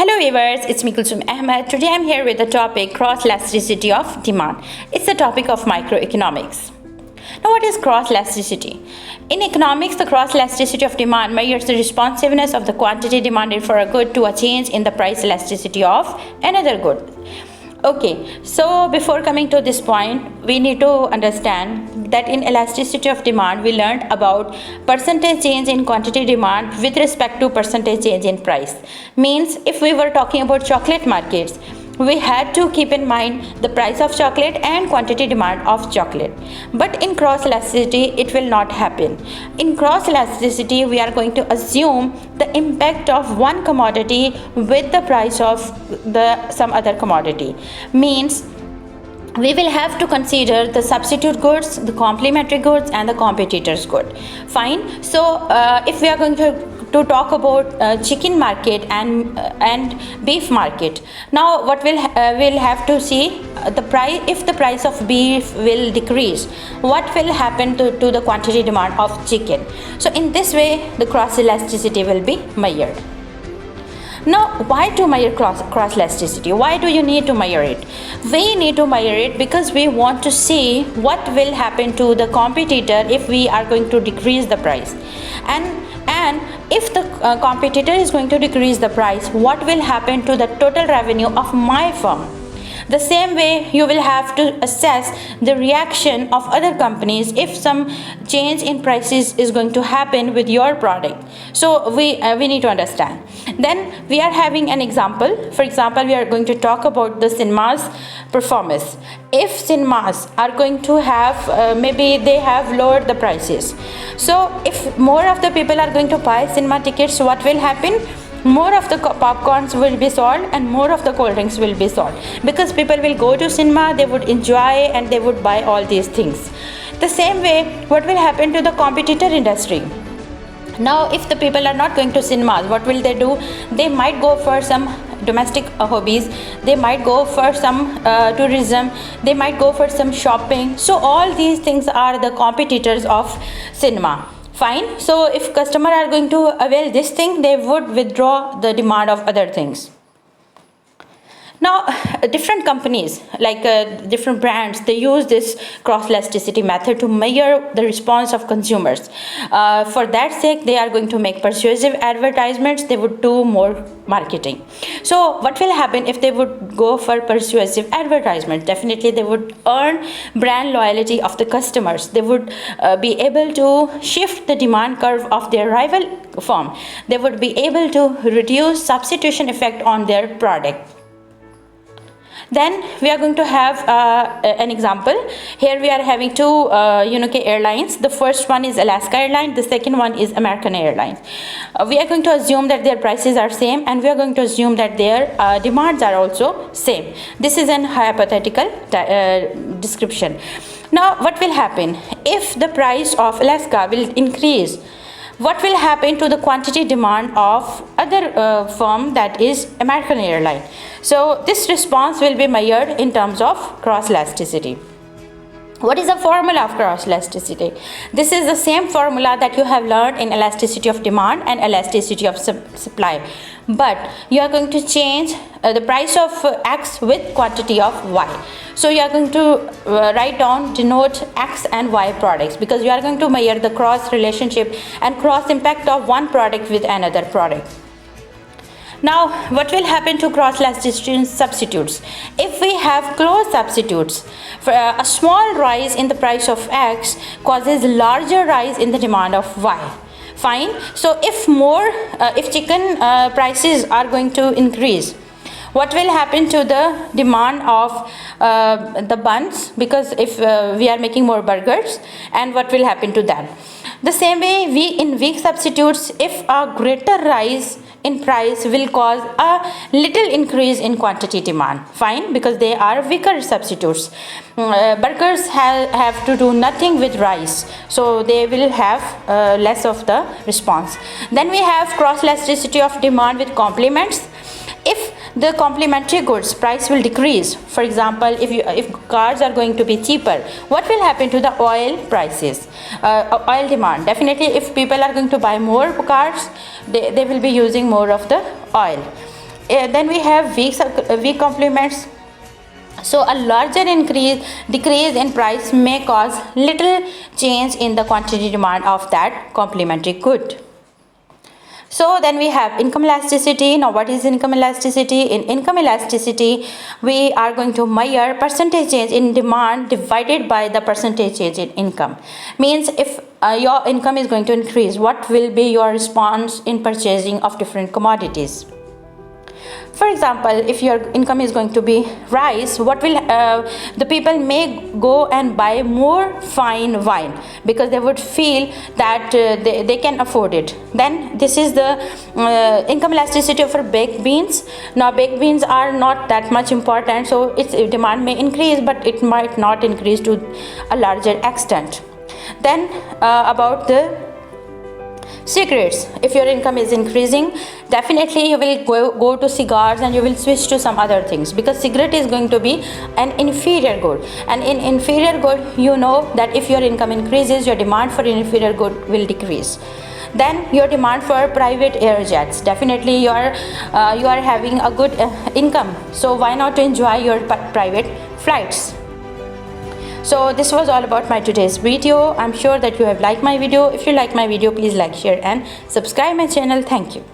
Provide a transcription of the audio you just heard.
Hello viewers, it's me Kulsum Ahmed. Today I'm here with the topic cross-elasticity of demand. It's the topic of microeconomics. Now what is cross-elasticity? In economics, the cross-elasticity of demand measures the responsiveness of the quantity demanded for a good to a change in the price elasticity of another good. Okay, so before coming to this point, we need to understand that in elasticity of demand, we learned about percentage change in quantity demand with respect to percentage change in price. Means if we were talking about chocolate markets, we had to keep in mind the price of chocolate and quantity demand of chocolate. But in cross elasticity, it will not happen. In cross elasticity, we are going to assume the impact of one commodity with the price of some other commodity. Means we will have to consider the substitute goods, the complementary goods, and the competitors' good. Fine. So if we are going to talk about chicken market and beef market, now what we'll have to see the price. If the price of beef will decrease, what will happen to the quantity demand of chicken? So in this way, the cross elasticity will be measured. Now, why to measure cross elasticity? Why do you need to measure it? We need to measure it because we want to see what will happen to the competitor if we are going to decrease the price. And if the competitor is going to decrease the price, what will happen to the total revenue of my firm? The same way, you will have to assess the reaction of other companies if some change in prices is going to happen with your product. So we need to understand. Then we are having an example. For example, we are going to talk about the cinemas performance. If cinemas are going to have maybe they have lowered the prices. So if more of the people are going to buy cinema tickets, what will happen? More of the popcorns will be sold and more of the cold drinks will be sold, because people will go to cinema, they would enjoy and they would buy all these things. The same way, what will happen to the competitor industry? Now if the people are not going to cinemas, what will they do? They might go for some domestic hobbies, they might go for some tourism, they might go for some shopping. So all these things are the competitors of cinema. Fine. So if customers are going to avail this thing, they would withdraw the demand of other things. Now, different companies, like different brands, they use this cross elasticity method to measure the response of consumers. For that sake, they are going to make persuasive advertisements. They would do more marketing. So what will happen if they would go for persuasive advertisement? Definitely they would earn brand loyalty of the customers. They would be able to shift the demand curve of their rival firm. They would be able to reduce substitution effect on their product. Then we are going to have an example. Here we are having two UK airlines. The first one is Alaska Airlines. The second one is American Airlines. We are going to assume that their prices are same, and we are going to assume that their demands are also same. This is an hypothetical description. Now what will happen? If the price of Alaska will increase, what will happen to the quantity demand of other firm, that is American Airlines? So this response will be measured in terms of cross elasticity. What is the formula of cross elasticity? This is the same formula that you have learned in elasticity of demand and elasticity of supply, but you are going to change the price of X with quantity of Y. So you are going to write down, denote X and Y products, because you are going to measure the cross relationship and cross impact of one product with another product. Now, what will happen to cross elasticity in substitutes? If we have close substitutes, a small rise in the price of X causes larger rise in the demand of Y. Fine. So if chicken prices are going to increase, what will happen to the demand of the buns? Because if we are making more burgers, and what will happen to that? The same way, in weak substitutes, if a greater rise in price will cause a little increase in quantity demand. Fine, because they are weaker substitutes. Burgers have to do nothing with rice, so they will have less of the response. Then we have cross elasticity of demand with complements. If the complementary goods price will decrease, for example, if cars are going to be cheaper, what will happen to the oil prices, oil demand? Definitely, if people are going to buy more cars, they will be using more of the oil. then we have weak complements. So a larger decrease in price may cause little change in the quantity demand of that complementary good. So then we have income elasticity. Now what is income elasticity? In income elasticity, we are going to measure percentage change in demand divided by the percentage change in income. Means if your income is going to increase, what will be your response in purchasing of different commodities? For example, if your income is going to be rise, what will the people may go and buy more fine wine because they would feel that they can afford it. Then this is the income elasticity for baked beans. Now baked beans are not that much important, so its demand may increase, but it might not increase to a larger extent. Then about the cigarettes, if your income is increasing, definitely you will go to cigars and you will switch to some other things, because cigarette is going to be an inferior good, and in inferior good, you know that if your income increases, your demand for inferior good will decrease. Then your demand for private air jets, definitely you are having a good income, so why not to enjoy your private flights. So this was all about my today's video. I'm sure that you have liked my video. If you like my video, please like, share and subscribe my channel. Thank you.